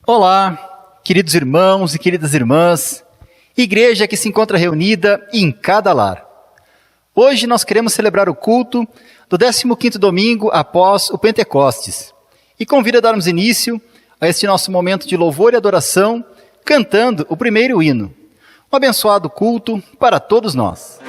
Olá, queridos irmãos e queridas irmãs, igreja que se encontra reunida em cada lar. Hoje nós queremos celebrar o culto do 15º domingo após o Pentecostes e convido a darmos início a este nosso momento de louvor e adoração cantando o primeiro hino. Um abençoado culto para todos nós.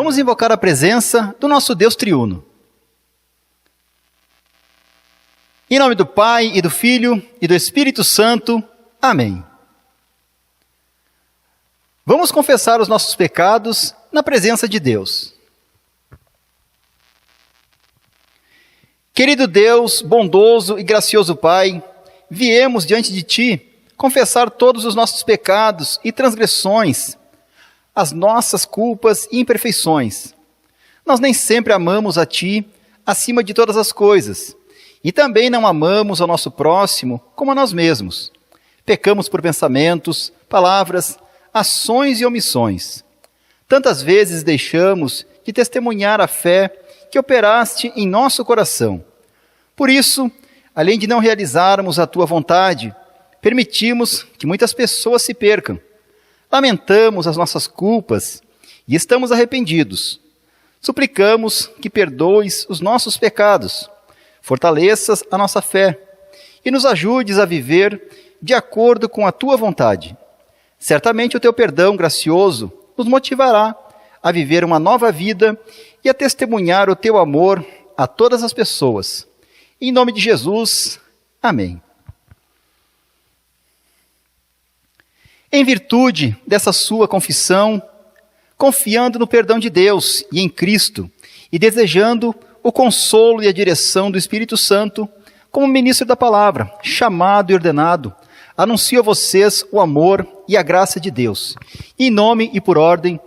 Vamos invocar a presença do nosso Deus triuno. Em nome do Pai, e do Filho, e do Espírito Santo. Amém. Vamos confessar os nossos pecados na presença de Deus. Querido Deus, bondoso e gracioso Pai, viemos diante de Ti confessar todos os nossos pecados e transgressões, as nossas culpas e imperfeições. Nós nem sempre amamos a Ti acima de todas as coisas, e também não amamos ao nosso próximo como a nós mesmos. Pecamos por pensamentos, palavras, ações e omissões. Tantas vezes deixamos de testemunhar a fé que operaste em nosso coração. Por isso, além de não realizarmos a Tua vontade, permitimos que muitas pessoas se percam. Lamentamos as nossas culpas e estamos arrependidos. Suplicamos que perdoes os nossos pecados, fortaleças a nossa fé e nos ajudes a viver de acordo com a Tua vontade. Certamente o Teu perdão gracioso nos motivará a viver uma nova vida e a testemunhar o Teu amor a todas as pessoas. Em nome de Jesus, amém. Em virtude dessa sua confissão, confiando no perdão de Deus e em Cristo, e desejando o consolo e a direção do Espírito Santo, como ministro da palavra, chamado e ordenado, anuncio a vocês o amor e a graça de Deus. Em nome e por ordem,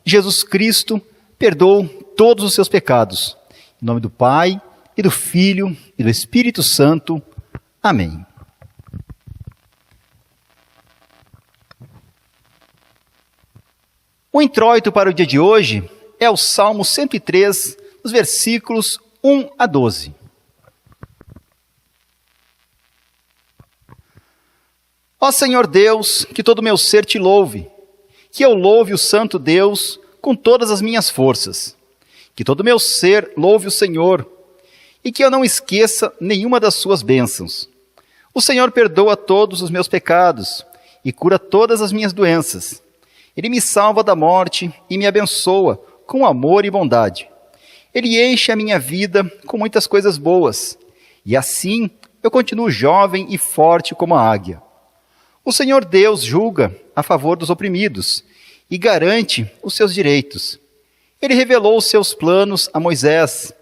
Jesus Cristo perdoou todos os seus pecados. Em nome do Pai, e do Filho, e do Espírito Santo. Amém. O introito para o dia de hoje é o Salmo 103, os versículos 1 a 12. Ó Senhor Deus, que todo meu ser te louve, que eu louve o santo Deus com todas as minhas forças, que todo meu ser louve o Senhor, e que eu não esqueça nenhuma das suas bênçãos. O Senhor perdoa todos os meus pecados e cura todas as minhas doenças. Ele me salva da morte e me abençoa com amor e bondade. Ele enche a minha vida com muitas coisas boas, e assim eu continuo jovem e forte como a águia. O Senhor Deus julga a favor dos oprimidos e garante os seus direitos. Ele revelou os seus planos a Moisés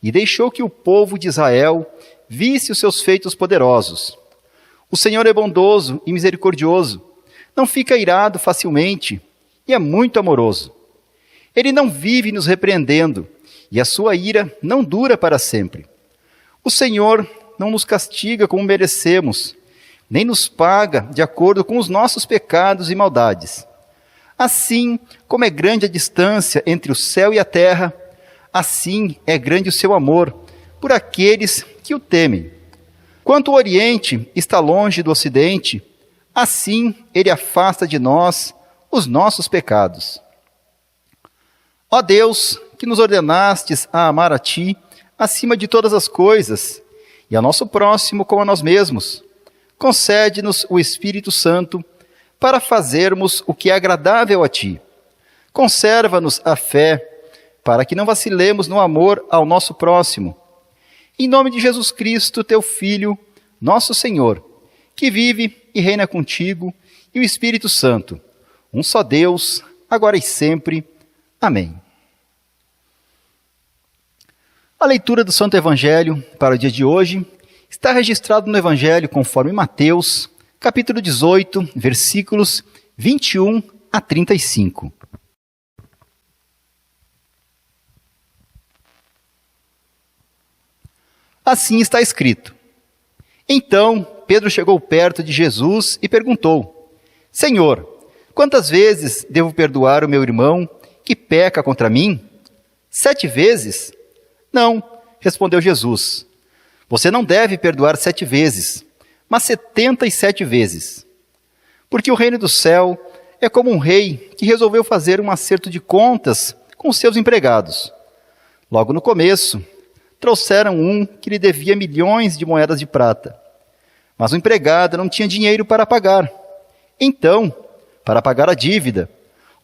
e deixou que o povo de Israel visse os seus feitos poderosos. O Senhor é bondoso e misericordioso, não fica irado facilmente e é muito amoroso. Ele não vive nos repreendendo e a sua ira não dura para sempre. O Senhor não nos castiga como merecemos, nem nos paga de acordo com os nossos pecados e maldades. Assim como é grande a distância entre o céu e a terra, assim é grande o seu amor por aqueles que o temem. Quanto o Oriente está longe do Ocidente, assim ele afasta de nós os nossos pecados. Ó Deus, que nos ordenastes a amar a Ti acima de todas as coisas, e ao nosso próximo como a nós mesmos, concede-nos o Espírito Santo para fazermos o que é agradável a Ti. Conserva-nos a fé, para que não vacilemos no amor ao nosso próximo. Em nome de Jesus Cristo, Teu Filho, nosso Senhor, que vive e reina contigo, e o Espírito Santo, um só Deus, agora e sempre. Amém. A leitura do Santo Evangelho para o dia de hoje está registrado no Evangelho conforme Mateus, capítulo 18, versículos 21 a 35. Assim está escrito. Então Pedro chegou perto de Jesus e perguntou: Senhor, quantas vezes devo perdoar o meu irmão que peca contra mim? 7 vezes? Não, respondeu Jesus. Você não deve perdoar 7 vezes, mas 77 vezes. Porque o reino do céu é como um rei que resolveu fazer um acerto de contas com seus empregados. Logo no começo, trouxeram um que lhe devia milhões de moedas de prata. Mas o empregado não tinha dinheiro para pagar. Então, para pagar a dívida,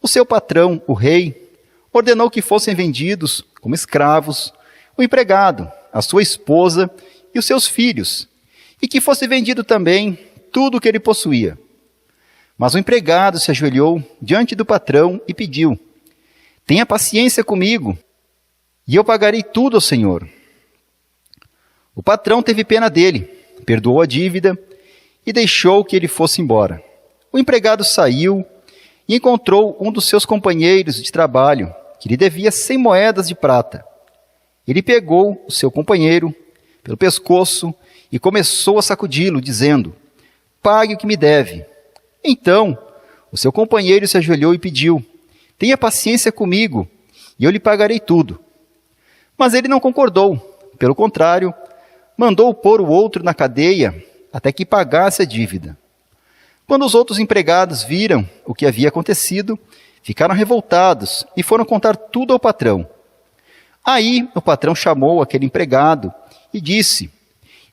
o seu patrão, o rei, ordenou que fossem vendidos como escravos o empregado, a sua esposa e os seus filhos, e que fosse vendido também tudo o que ele possuía. Mas o empregado se ajoelhou diante do patrão e pediu: Tenha paciência comigo, e eu pagarei tudo ao Senhor. O patrão teve pena dele, perdoou a dívida e deixou que ele fosse embora. O empregado saiu e encontrou um dos seus companheiros de trabalho, que lhe devia 100 moedas de prata. Ele pegou o seu companheiro pelo pescoço e começou a sacudi-lo, dizendo: Pague o que me deve. Então, o seu companheiro se ajoelhou e pediu: Tenha paciência comigo, e eu lhe pagarei tudo. Mas ele não concordou. Pelo contrário, mandou pôr o outro na cadeia até que pagasse a dívida. Quando os outros empregados viram o que havia acontecido, ficaram revoltados e foram contar tudo ao patrão. Aí o patrão chamou aquele empregado e disse: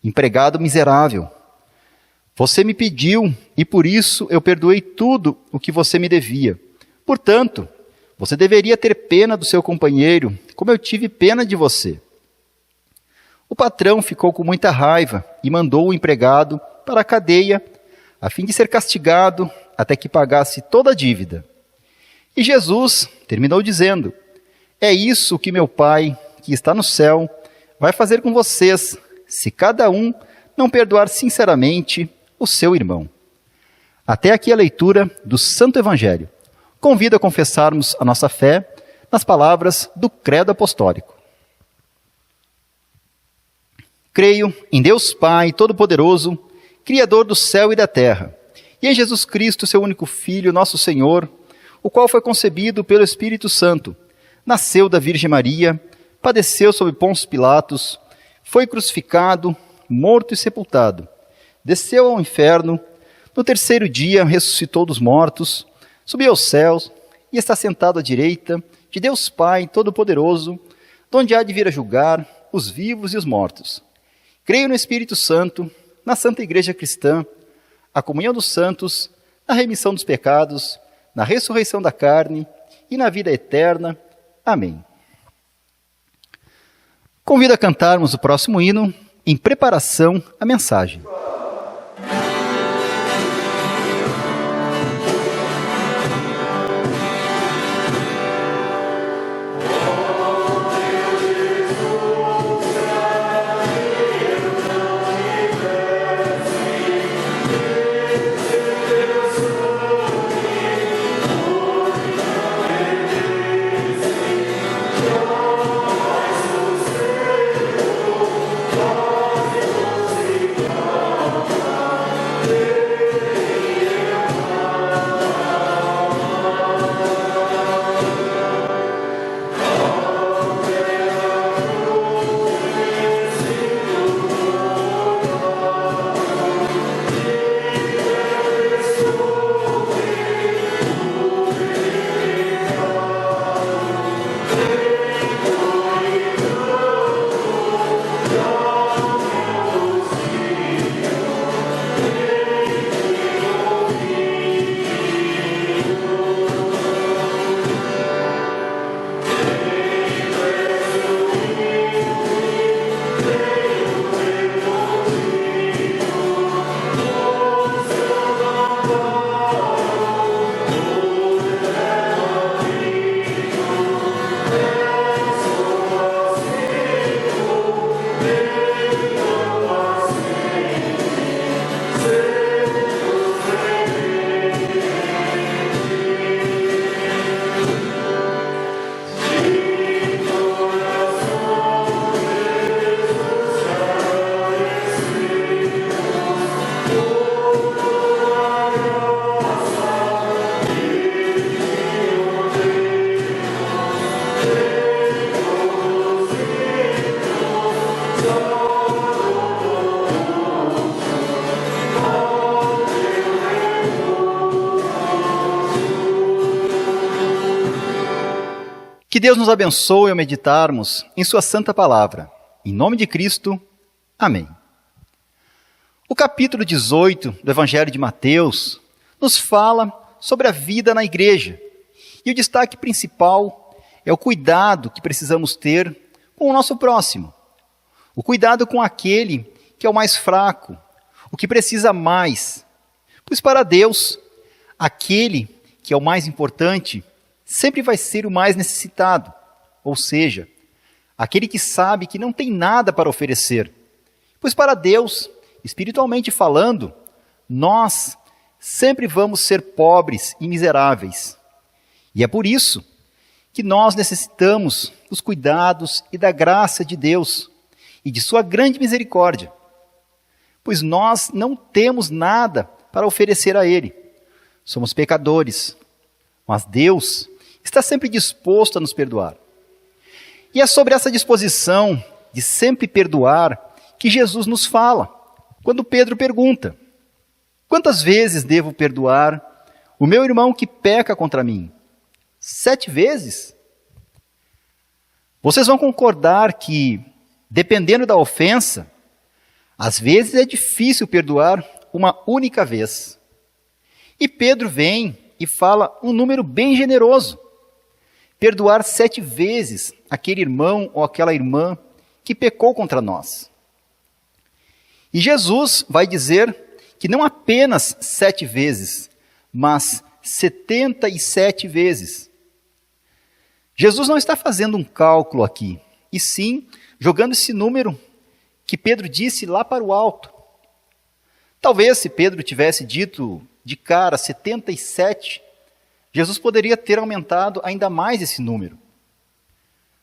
Empregado miserável, você me pediu e por isso eu perdoei tudo o que você me devia. Portanto, você deveria ter pena do seu companheiro, como eu tive pena de você. O patrão ficou com muita raiva e mandou o empregado para a cadeia, a fim de ser castigado até que pagasse toda a dívida. E Jesus terminou dizendo: É isso que meu Pai, que está no céu, vai fazer com vocês, se cada um não perdoar sinceramente o seu irmão. Até aqui a leitura do Santo Evangelho. Convido a confessarmos a nossa fé nas palavras do Credo Apostólico. Creio em Deus Pai Todo-Poderoso, Criador do céu e da terra, e em Jesus Cristo, seu único Filho, nosso Senhor, o qual foi concebido pelo Espírito Santo, nasceu da Virgem Maria, padeceu sob Pôncio Pilatos, foi crucificado, morto e sepultado, desceu ao inferno, no terceiro dia ressuscitou dos mortos, subiu aos céus e está sentado à direita de Deus Pai Todo-Poderoso, donde há de vir a julgar os vivos e os mortos. Creio no Espírito Santo, na Santa Igreja Cristã, a comunhão dos santos, na remissão dos pecados, na ressurreição da carne e na vida eterna. Amém. Convido a cantarmos o próximo hino em preparação à mensagem. Que Deus nos abençoe ao meditarmos em sua santa palavra. Em nome de Cristo, amém. O capítulo 18 do Evangelho de Mateus nos fala sobre a vida na igreja. E o destaque principal é o cuidado que precisamos ter com o nosso próximo. O cuidado com aquele que é o mais fraco, o que precisa mais. Pois para Deus, aquele que é o mais importante sempre vai ser o mais necessitado, ou seja, aquele que sabe que não tem nada para oferecer. Pois para Deus, espiritualmente falando, nós sempre vamos ser pobres e miseráveis. E é por isso que nós necessitamos dos cuidados e da graça de Deus e de sua grande misericórdia. Pois nós não temos nada para oferecer a Ele. Somos pecadores, mas Deus está sempre disposto a nos perdoar. E é sobre essa disposição de sempre perdoar que Jesus nos fala, quando Pedro pergunta: quantas vezes devo perdoar o meu irmão que peca contra mim? 7 vezes? Vocês vão concordar que, dependendo da ofensa, às vezes é difícil perdoar uma única vez. E Pedro vem e fala um número bem generoso. Perdoar 7 vezes aquele irmão ou aquela irmã que pecou contra nós. E Jesus vai dizer que não apenas 7 vezes, mas 77 vezes. Jesus não está fazendo um cálculo aqui, e sim jogando esse número que Pedro disse lá para o alto. Talvez se Pedro tivesse dito de cara 77, Jesus poderia ter aumentado ainda mais esse número.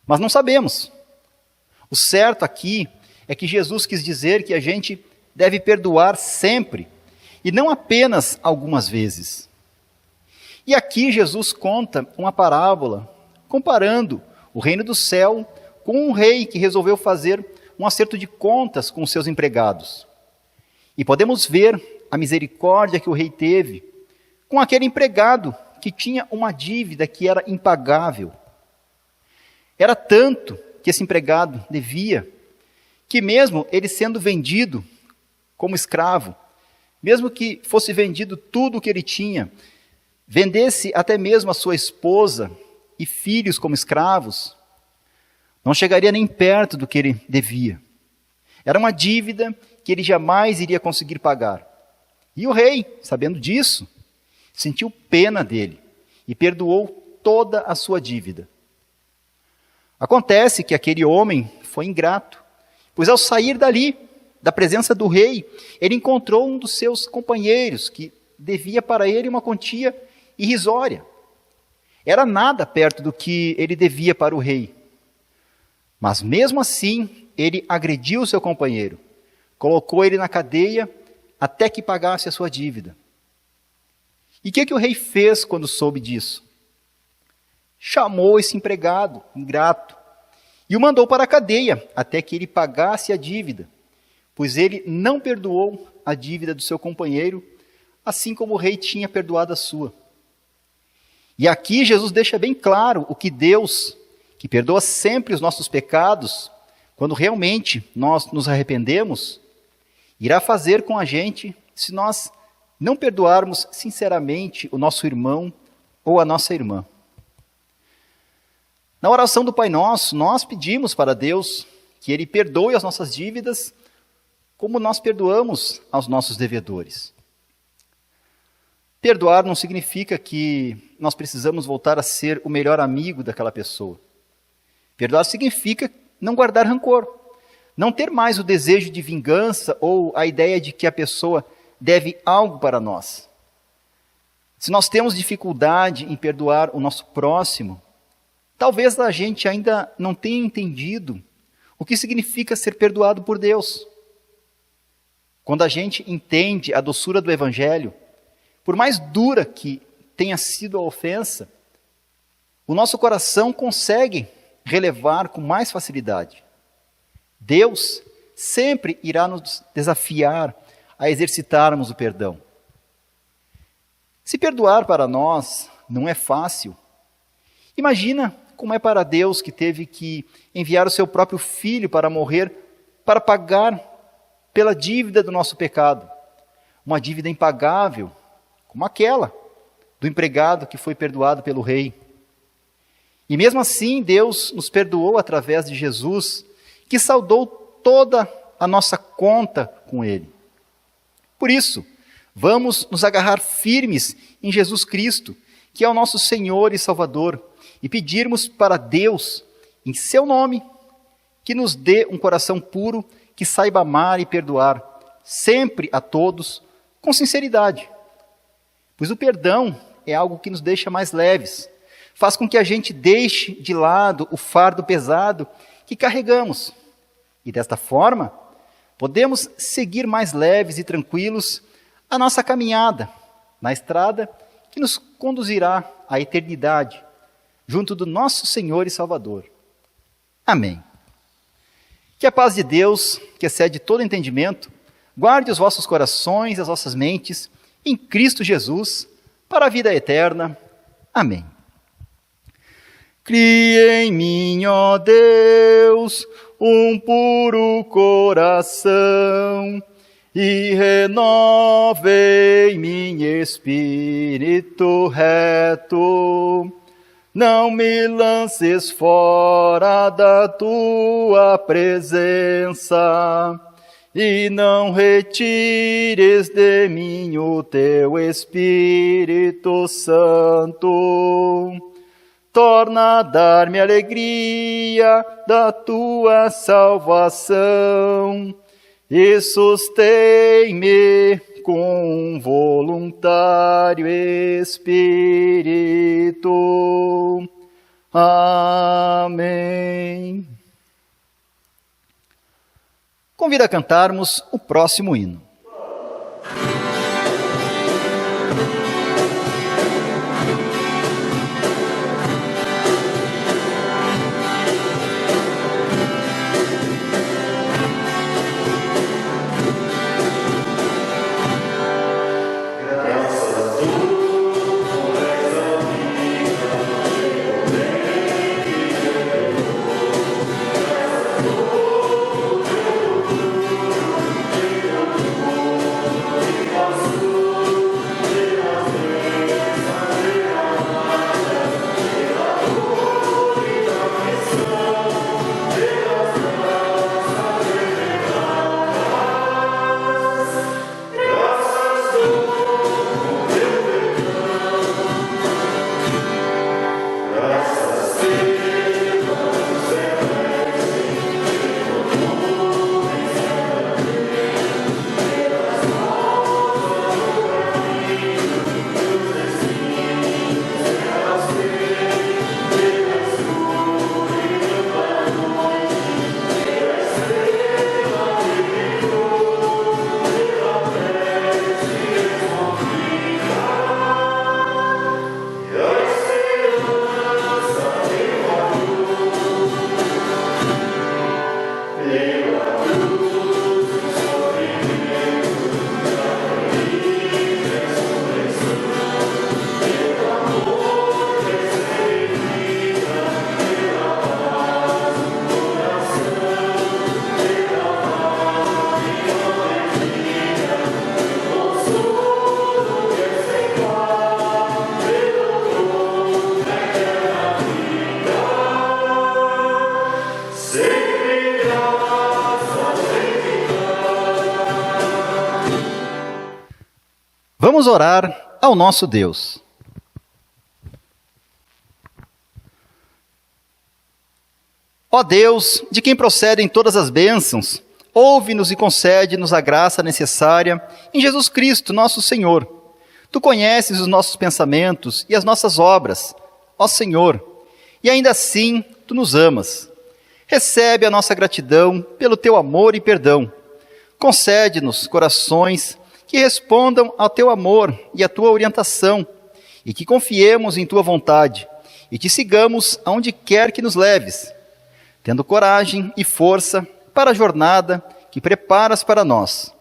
Mas não sabemos. O certo aqui é que Jesus quis dizer que a gente deve perdoar sempre, e não apenas algumas vezes. E aqui Jesus conta uma parábola comparando o reino do céu com um rei que resolveu fazer um acerto de contas com os seus empregados. E podemos ver a misericórdia que o rei teve com aquele empregado que tinha uma dívida que era impagável. Era tanto que esse empregado devia, que mesmo ele sendo vendido como escravo, mesmo que fosse vendido tudo o que ele tinha, vendesse até mesmo a sua esposa e filhos como escravos, não chegaria nem perto do que ele devia. Era uma dívida que ele jamais iria conseguir pagar. E o rei, sabendo disso, sentiu pena dele e perdoou toda a sua dívida. Acontece que aquele homem foi ingrato, pois ao sair dali, da presença do rei, ele encontrou um dos seus companheiros que devia para ele uma quantia irrisória. Era nada perto do que ele devia para o rei. Mas mesmo assim, ele agrediu o seu companheiro, colocou ele na cadeia até que pagasse a sua dívida. E o que o rei fez quando soube disso? Chamou esse empregado ingrato e o mandou para a cadeia até que ele pagasse a dívida, pois ele não perdoou a dívida do seu companheiro, assim como o rei tinha perdoado a sua. E aqui Jesus deixa bem claro o que Deus, que perdoa sempre os nossos pecados, quando realmente nós nos arrependemos, irá fazer com a gente se nós não perdoarmos sinceramente o nosso irmão ou a nossa irmã. Na oração do Pai Nosso, nós pedimos para Deus que Ele perdoe as nossas dívidas como nós perdoamos aos nossos devedores. Perdoar não significa que nós precisamos voltar a ser o melhor amigo daquela pessoa. Perdoar significa não guardar rancor, não ter mais o desejo de vingança ou a ideia de que a pessoa deve algo para nós. Se nós temos dificuldade em perdoar o nosso próximo, talvez a gente ainda não tenha entendido o que significa ser perdoado por Deus. Quando a gente entende a doçura do Evangelho, por mais dura que tenha sido a ofensa, o nosso coração consegue relevar com mais facilidade. Deus sempre irá nos desafiar a exercitarmos o perdão. Se perdoar para nós não é fácil, imagina como é para Deus que teve que enviar o seu próprio Filho para morrer, para pagar pela dívida do nosso pecado. Uma dívida impagável, como aquela do empregado que foi perdoado pelo rei. E mesmo assim, Deus nos perdoou através de Jesus, que saldou toda a nossa conta com Ele. Por isso, vamos nos agarrar firmes em Jesus Cristo, que é o nosso Senhor e Salvador, e pedirmos para Deus, em seu nome, que nos dê um coração puro, que saiba amar e perdoar, sempre a todos, com sinceridade. Pois o perdão é algo que nos deixa mais leves, faz com que a gente deixe de lado o fardo pesado que carregamos. E desta forma, podemos seguir mais leves e tranquilos a nossa caminhada na estrada que nos conduzirá à eternidade, junto do nosso Senhor e Salvador. Amém. Que a paz de Deus, que excede todo entendimento, guarde os vossos corações e as vossas mentes em Cristo Jesus, para a vida eterna. Amém. Cria em mim, ó Deus, um puro coração, e renova em mim espírito reto. Não me lances fora da tua presença, e não retires de mim o teu Espírito Santo. Torna a dar-me alegria da tua salvação, e sustém-me com um voluntário espírito. Amém. Convido a cantarmos o próximo hino. Vamos orar ao nosso Deus. Ó Deus, de quem procedem todas as bênçãos, ouve-nos e concede-nos a graça necessária em Jesus Cristo, nosso Senhor. Tu conheces os nossos pensamentos e as nossas obras, ó Senhor, e ainda assim Tu nos amas. Recebe a nossa gratidão pelo Teu amor e perdão. Concede-nos corações que respondam ao Teu amor e à Tua orientação, e que confiemos em Tua vontade, e Te sigamos aonde quer que nos leves, tendo coragem e força para a jornada que preparas para nós.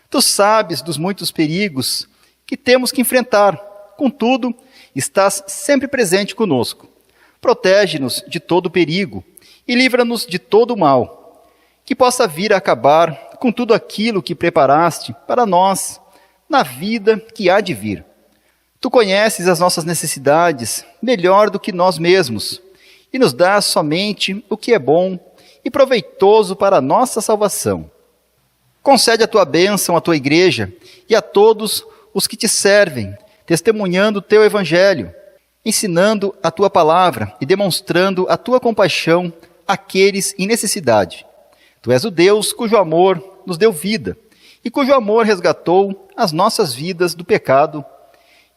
Tu sabes dos muitos perigos que temos que enfrentar, contudo, estás sempre presente conosco. Protege-nos de todo perigo e livra-nos de todo mal, que possa vir a acabar com tudo aquilo que preparaste para nós na vida que há de vir. Tu conheces as nossas necessidades melhor do que nós mesmos, e nos dás somente o que é bom e proveitoso para a nossa salvação. Concede a Tua bênção à Tua igreja e a todos os que Te servem, testemunhando o Teu evangelho, ensinando a Tua palavra e demonstrando a Tua compaixão àqueles em necessidade. Tu és o Deus cujo amor nos deu vida e cujo amor resgatou as nossas vidas do pecado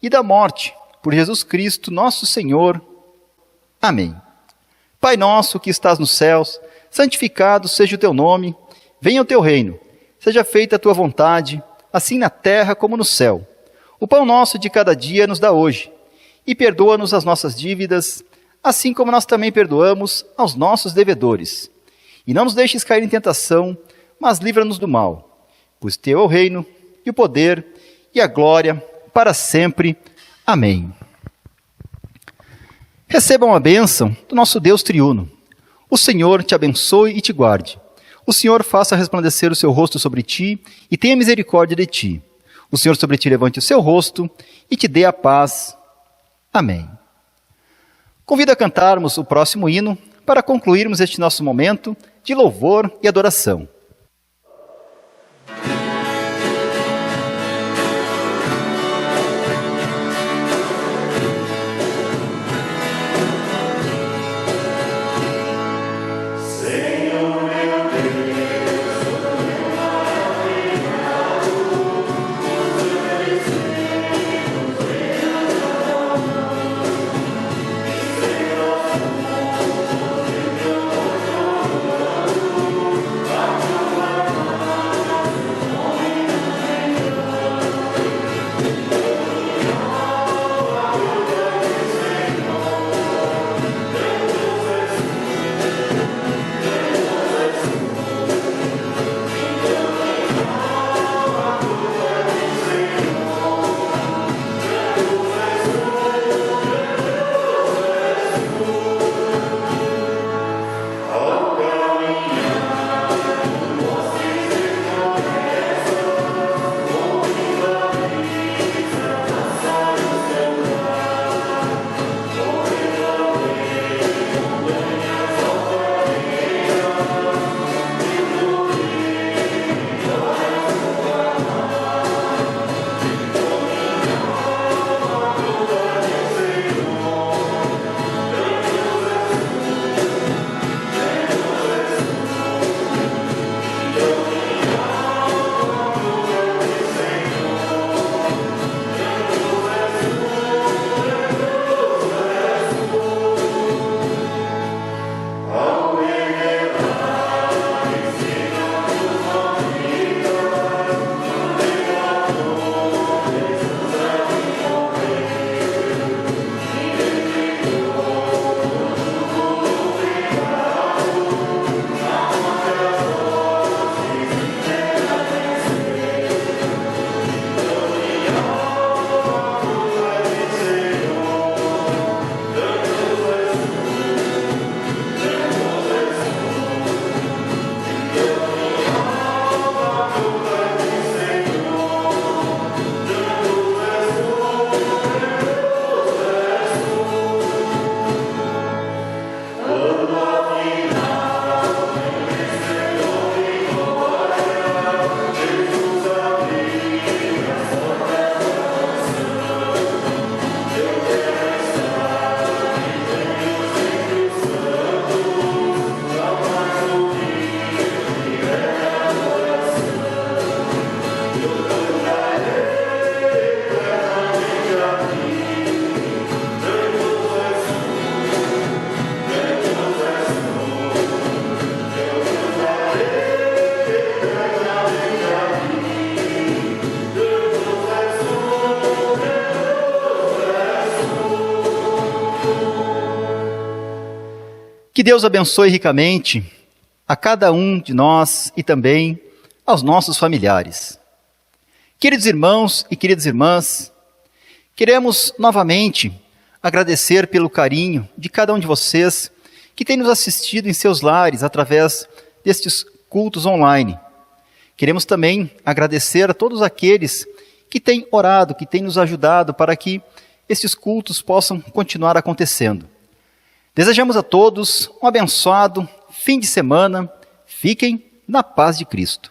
e da morte, por Jesus Cristo, nosso Senhor. Amém. Pai nosso que estás nos céus, santificado seja o Teu nome, venha o Teu reino, seja feita a Tua vontade, assim na terra como no céu. O pão nosso de cada dia nos dá hoje, e perdoa-nos as nossas dívidas, assim como nós também perdoamos aos nossos devedores. E não nos deixes cair em tentação, mas livra-nos do mal. Pois Teu é o reino, e o poder, e a glória, para sempre. Amém. Recebam a bênção do nosso Deus triuno. O Senhor te abençoe e te guarde. O Senhor faça resplandecer o seu rosto sobre ti e tenha misericórdia de ti. O Senhor sobre ti levante o seu rosto e te dê a paz. Amém. Convido a cantarmos o próximo hino para concluirmos este nosso momento de louvor e adoração. Amen. Que Deus abençoe ricamente a cada um de nós e também aos nossos familiares. Queridos irmãos e queridas irmãs, queremos novamente agradecer pelo carinho de cada um de vocês que tem nos assistido em seus lares através destes cultos online. Queremos também agradecer a todos aqueles que têm orado, que têm nos ajudado para que estes cultos possam continuar acontecendo. Desejamos a todos um abençoado fim de semana. Fiquem na paz de Cristo.